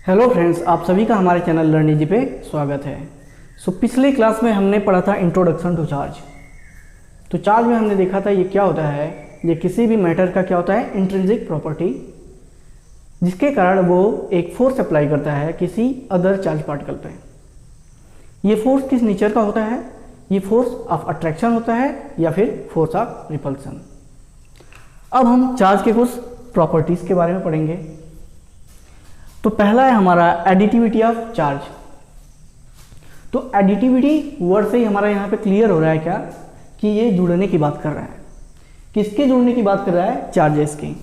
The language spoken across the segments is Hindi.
हेलो फ्रेंड्स, आप सभी का हमारे चैनल लर्न इजी पे स्वागत है। पिछले क्लास में हमने पढ़ा था इंट्रोडक्शन टू चार्ज। तो चार्ज में हमने देखा था ये क्या होता है, ये किसी भी मैटर का क्या होता है, इंट्रिंसिक प्रॉपर्टी, जिसके कारण वो एक फोर्स अप्लाई करता है किसी अदर चार्ज पार्टिकल पे। ये फोर्स किस नेचर का होता है, ये फोर्स ऑफ अट्रैक्शन होता है या फिर फोर्स ऑफ रिपल्सन। अब हम चार्ज के कुछ प्रॉपर्टीज़ के बारे में पढ़ेंगे। तो पहला है हमारा एडिटिविटी ऑफ चार्ज। तो एडिटिविटी वर्ड से ही हमारा यहाँ पे क्लियर हो रहा है क्या कि ये जुड़ने की बात कर रहा है। किसके जुड़ने की बात कर रहा है? चार्जेस की।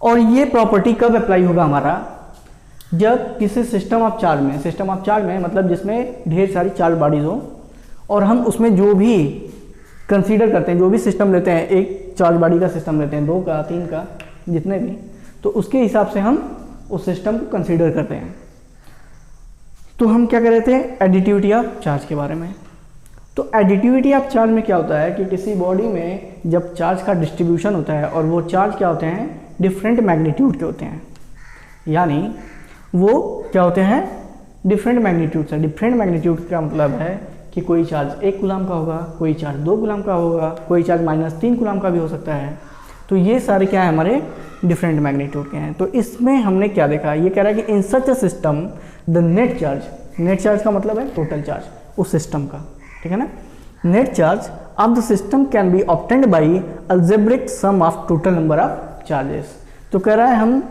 और ये प्रॉपर्टी कब अप्लाई होगा हमारा? जब किसी सिस्टम ऑफ चार्ज में मतलब जिसमें ढेर सारी चार्ज बॉडीज हो और हम उसमें जो भी कंसीडर करते हैं, जो भी सिस्टम लेते हैं, एक चार्ज बॉडी का सिस्टम लेते हैं, 2 का 3 का, जितने भी, तो उसके हिसाब से हम उस सिस्टम को कंसीडर करते हैं। तो हम क्या कर रहे थे? एडिटिविटी ऑफ चार्ज के बारे में। तो एडिटिविटी ऑफ चार्ज में क्या होता है कि किसी बॉडी में जब चार्ज का डिस्ट्रीब्यूशन होता है और वो चार्ज क्या होते हैं, डिफरेंट मैग्नीट्यूड के होते हैं, यानी वो क्या होते हैं, डिफरेंट मैग्नीट्यूड से। डिफरेंट मैग्नीट्यूड का मतलब है कि कोई चार्ज 1 कूलम का होगा, कोई चार्ज 2 कूलम का होगा, कोई चार्ज -3 कूलम का भी हो सकता है। तो ये सारे क्या है, हमारे डिफरेंट मैग्नीट्यूड के हैं। तो इसमें हमने क्या देखा, ये कह रहा है कि in such a system the net charge का मतलब है टोटल चार्ज उस सिस्टम का, ठीक है ना। Net charge of the system can be obtained by algebraic sum of total number of charges. तो कह रहा है हम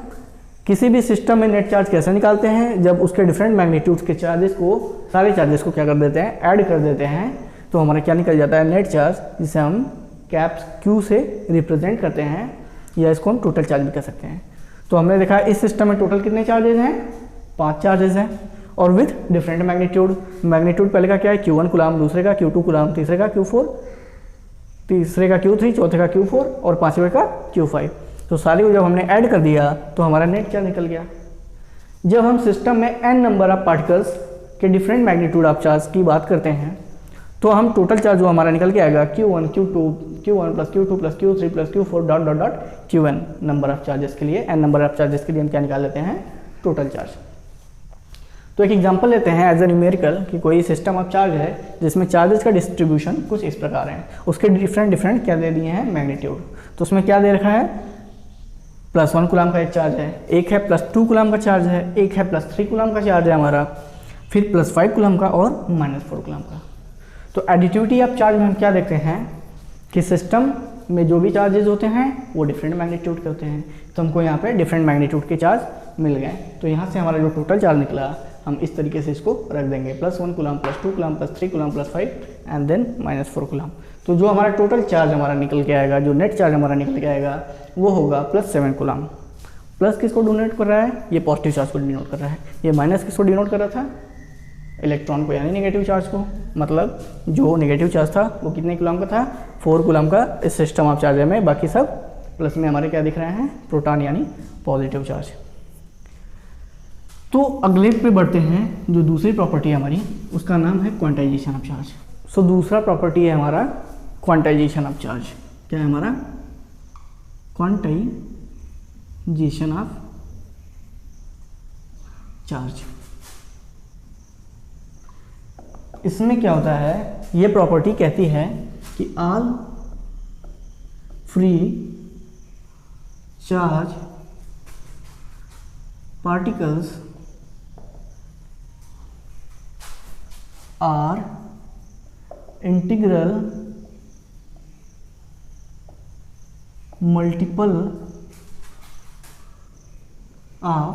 किसी भी सिस्टम में नेट चार्ज कैसे निकालते हैं, जब उसके डिफरेंट मैग्नीट्यूड्स के चार्जेस को, सारे चार्जेस को क्या कर देते हैं, ऐड कर देते हैं, तो हमारा क्या निकल जाता है, नेट चार्ज, जिसे हम कैप्स Q से रिप्रेजेंट करते हैं, या इसको हम टोटल चार्ज भी कह सकते हैं। तो हमने देखा इस सिस्टम में टोटल कितने चार्जेस हैं, 5 चार्जेस हैं, और विथ डिफरेंट मैग्नीट्यूड। मैग्नीट्यूड पहले का क्या है, Q1 कूलम, दूसरे का Q2 कूलम, तीसरे का Q4, तीसरे का Q3, चौथे का Q4 और पांचवे का Q5। तो सारे को जब हमने ऐड कर दिया तो हमारा नेट चार्ज निकल गया। जब हम सिस्टम में n नंबर ऑफ पार्टिकल्स के डिफरेंट मैग्नीट्यूड ऑफ चार्ज की बात करते हैं तो हम टोटल चार्ज जो हमारा निकल के आएगा, Q1 plus Q2 plus Q3 plus Q4 dot dot dot Qn number of charges के लिए, n नंबर ऑफ चार्जेस के लिए हम क्या निकाल लेते हैं, टोटल चार्ज। तो एक एग्जांपल लेते हैं एज ए न्यूमेरिकल कि कोई सिस्टम ऑफ चार्ज है जिसमें चार्जेस का डिस्ट्रीब्यूशन कुछ इस प्रकार है, उसके डिफरेंट क्या दे दिए हैं, मैग्नीट्यूड। तो उसमें क्या दे रखा है, +1 कूलम का एक चार्ज है, एक है +2 कूलम का चार्ज है, एक है +3 कूलम का चार्ज है हमारा, फिर +5 कूलम का और -4 कूलम का। तो एडिटिविटी ऑफ चार्ज में हम क्या देखते हैं कि सिस्टम में जो भी चार्जेस होते हैं वो डिफरेंट मैग्नीट्यूड के होते हैं। तो हमको यहाँ पे डिफरेंट मैग्नीट्यूड के चार्ज मिल गए। तो यहाँ से हमारा जो टोटल चार्ज निकला हम इस तरीके से इसको रख देंगे, +1 coulomb, +2 coulomb, +3 coulomb, +5 and then -4 coulomb. तो जो हमारा टोटल चार्ज हमारा निकल के आएगा, जो नेट चार्ज हमारा निकल के आएगा, वो होगा +7 कूलम। प्लस किसको डिनोट कर रहा है, ये पॉजिटिव चार्ज को डिनोट कर रहा है। ये माइनस किसको डिनोट कर रहा था, इलेक्ट्रॉन को, यानी नेगेटिव चार्ज को। मतलब जो नेगेटिव चार्ज था वो कितने कूलम का था, 4 कूलम का इस सिस्टम ऑफ चार्ज में। बाकी सब प्लस में हमारे क्या दिख रहे हैं, प्रोटॉन यानी पॉजिटिव चार्ज। तो अगले पे बढ़ते हैं, जो दूसरी प्रॉपर्टी है हमारी, उसका नाम है क्वांटाइजेशन ऑफ चार्ज। सो दूसरा प्रॉपर्टी है हमारा क्वांटाइजेशन ऑफ चार्ज। क्या है हमारा, क्वांटाइजेशन ऑफ चार्ज। इसमें क्या होता है, ये प्रॉपर्टी कहती है कि all free charge particles are integral multiple of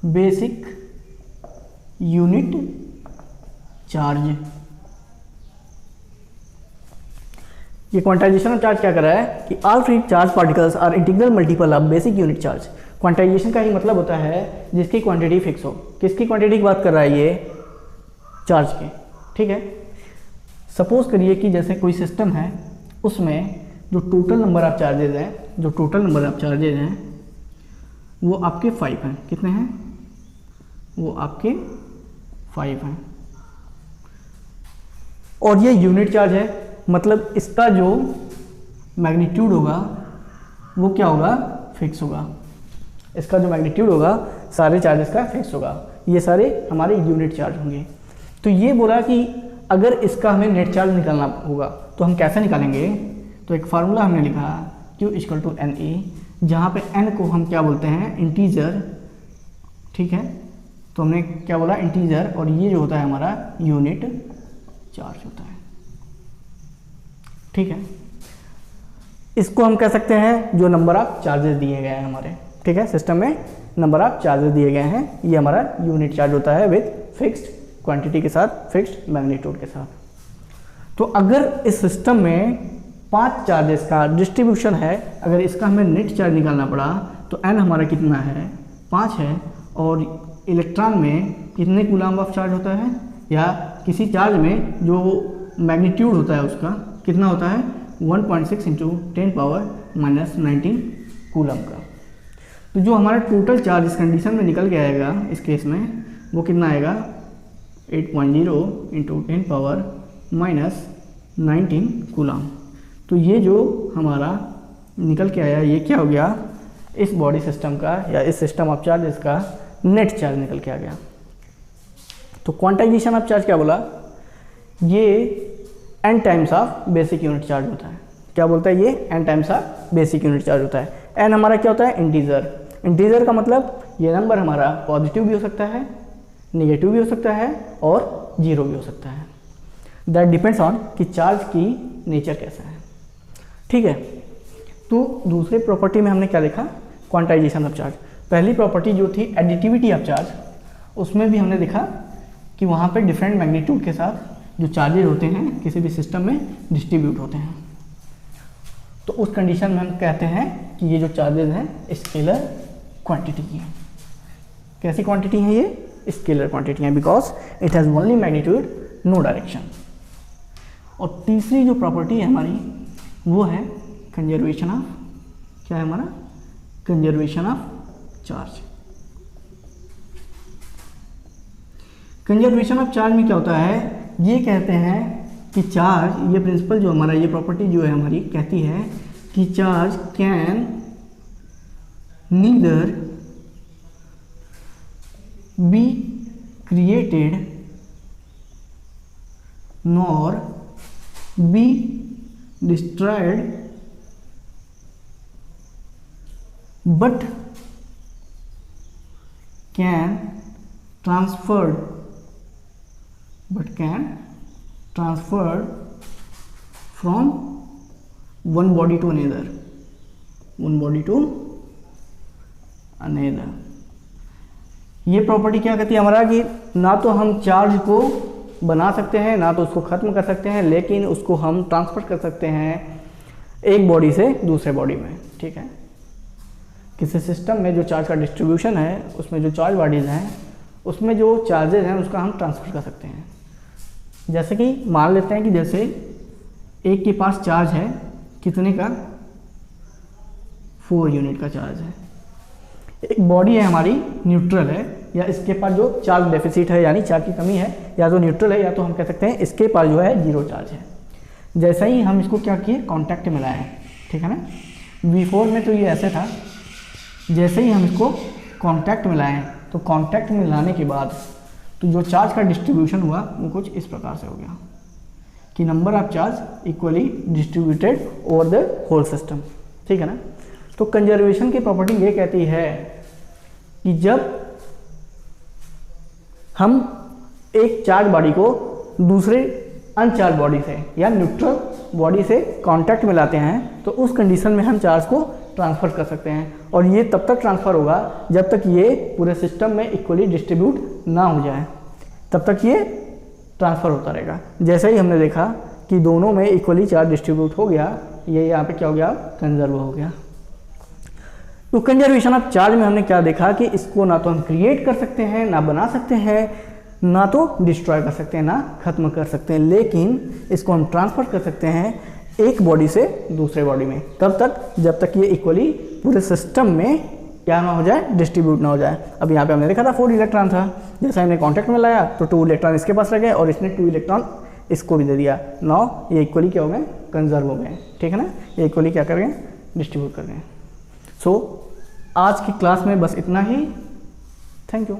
basic unit charge. ये क्वांटाइजेशन ऑफ चार्ज क्या कर रहा है कि all free charge particles are integral multiple of basic unit charge. Quantization का ही मतलब होता है जिसकी क्वांटिटी फिक्स हो। किसकी क्वांटिटी की बात कर रहा है ये, चार्ज की, ठीक है। सपोज करिए कि जैसे कोई सिस्टम है, उसमें जो टोटल नंबर ऑफ चार्जेज हैं, वो आपके 5 हैं। कितने हैं, वो आपके 5 हैं। और ये यूनिट चार्ज है, मतलब इसका जो मैग्नीट्यूड होगा वो क्या होगा, फिक्स होगा। इसका जो मैग्नीट्यूड होगा सारे चार्जेस का फिक्स होगा, ये सारे हमारे यूनिट चार्ज होंगे। तो ये बोला कि अगर इसका हमें नेट चार्ज निकालना होगा तो हम कैसे निकालेंगे, तो एक फार्मूला हमने लिखा Q equal to N A, जहाँ पे n को हम क्या बोलते हैं इंटीजर, ठीक है। तो हमने क्या बोला इंटीजर, और ये जो होता है हमारा यूनिट चार्ज होता है, ठीक है। इसको हम कह सकते हैं जो नंबर ऑफ चार्जेस दिए गए हैं हमारे, ठीक है, सिस्टम में नंबर ऑफ चार्जेस दिए गए हैं, ये हमारा यूनिट चार्ज होता है विद फिक्स्ड क्वांटिटी के साथ, फिक्स्ड मैग्नीट्यूड के साथ। तो अगर इस सिस्टम में 5 चार्जेस का डिस्ट्रीब्यूशन है, अगर इसका हमें नेट चार्ज निकालना पड़ा तो n हमारा कितना है 5 है, और इलेक्ट्रॉन में कितने कूलम्ब ऑफ चार्ज होता है, या किसी चार्ज में जो मैग्नीट्यूड होता है उसका कितना होता है 1.6 इंटू 10⁻⁻19 कूलम्ब का। तो जो हमारा टोटल चार्ज इस कंडीशन में निकल के आएगा इस केस में वो कितना आएगा 8.0 इंटू 10⁻⁻19 कूलम्ब। तो ये जो हमारा निकल के आया ये क्या हो गया, इस बॉडी सिस्टम का या इस सिस्टम ऑफ चार्जेस का नेट चार्ज निकल के आ गया। तो क्वांटाइजेशन ऑफ चार्ज क्या बोला, ये n times of basic unit charge होता है। क्या बोलता है ये n times of basic unit charge होता है। n हमारा क्या होता है इंटीजर, इंटीजर का मतलब ये नंबर हमारा पॉजिटिव भी हो सकता है, नेगेटिव भी हो सकता है और जीरो भी हो सकता है। दैट डिपेंड्स ऑन कि चार्ज की नेचर कैसा है, ठीक है। तो दूसरे प्रॉपर्टी में हमने क्या देखा क्वांटाइजेशन ऑफ चार्ज। पहली प्रॉपर्टी जो थी एडिटिविटी ऑफ चार्ज, उसमें भी हमने देखा कि वहाँ पे डिफरेंट मैग्नीट्यूड के साथ जो चार्जेज होते हैं किसी भी सिस्टम में डिस्ट्रीब्यूट होते हैं। तो उस कंडीशन में हम कहते हैं कि ये जो चार्जेज हैं स्केलर क्वांटिटी की हैं। कैसी क्वांटिटी है ये, स्केलर क्वांटिटी है, because it has only magnitude no direction. और तीसरी जो प्रॉपर्टी है हमारी वो है कंजर्वेशन ऑफ, क्या है हमारा conservation of charge. Conservation of charge में क्या होता है, ये कहते हैं कि चार्ज, ये प्रिंसिपल जो हमारा, ये प्रॉपर्टी जो है हमारी कहती है कि charge can neither be created nor be destroyed but can transferred from one body to another, ये प्रॉपर्टी क्या कहती है हमारा कि ना तो हम चार्ज को बना सकते हैं ना तो उसको ख़त्म कर सकते हैं, लेकिन उसको हम ट्रांसफ़र कर सकते हैं एक बॉडी से दूसरे बॉडी में, ठीक है। किसी सिस्टम में जो चार्ज का डिस्ट्रीब्यूशन है उसमें जो चार्ज बॉडीज़ हैं उसमें जो चार्जेज हैं उसका हम ट्रांसफ़र कर सकते हैं। जैसे कि मान लेते हैं कि जैसे एक के पास चार्ज है कितने का 4 यूनिट का चार्ज है, एक बॉडी है हमारी न्यूट्रल है, या इसके पास जो चार्ज डेफिसिट है यानी चार्ज की कमी है, या तो न्यूट्रल है या तो हम कह सकते हैं इसके पास जो है जीरो चार्ज है। जैसा ही हम इसको क्या किए कांटेक्ट में लाए, ठीक है ना। V4 में तो ये ऐसे था, जैसे ही हम इसको कांटेक्ट में लाए तो कांटेक्ट में लाने के बाद तो जो चार्ज का डिस्ट्रीब्यूशन हुआ वो कुछ इस प्रकार से हो गया कि number of charge equally distributed over the whole system, ठीक है ना। तो कंजर्वेशन की प्रॉपर्टी ये कहती है कि जब हम एक चार्ज बॉडी को दूसरे अनचार्ज बॉडी से या न्यूट्रल बॉडी से कांटेक्ट में लाते हैं तो उस कंडीशन में हम चार्ज को ट्रांसफ़र कर सकते हैं, और ये तब तक ट्रांसफ़र होगा जब तक ये पूरे सिस्टम में इक्वली डिस्ट्रीब्यूट ना हो जाए, तब तक ये ट्रांसफ़र होता रहेगा। जैसे ही हमने देखा कि दोनों में इक्वली चार्ज डिस्ट्रीब्यूट हो गया, ये यहाँ पे क्या हो गया कंजर्व हो गया। तो कंजर्वेशन ऑफ चार्ज में हमने क्या देखा कि इसको ना तो हम क्रिएट कर सकते हैं, ना बना सकते हैं, ना तो डिस्ट्रॉय कर सकते हैं, ना ख़त्म कर सकते हैं, लेकिन इसको हम ट्रांसफ़र कर सकते हैं एक बॉडी से दूसरे बॉडी में, तब तक जब तक ये इक्वली पूरे सिस्टम में क्या ना हो जाए, डिस्ट्रीब्यूट ना हो जाए। अब यहाँ पे हमने देखा था 4 इलेक्ट्रॉन था, जैसा हमने कॉन्टैक्ट में लाया तो 2 इलेक्ट्रॉन इसके पास रह गए और इसने 2 इलेक्ट्रॉन इसको भी दे दिया। नाउ ये इक्वली क्या हो गए, कंजर्व हो गए, ठीक है ना। ये इक्वली क्या कर गए, डिस्ट्रीब्यूट कर गए। सो आज की क्लास में बस इतना ही। Thank you.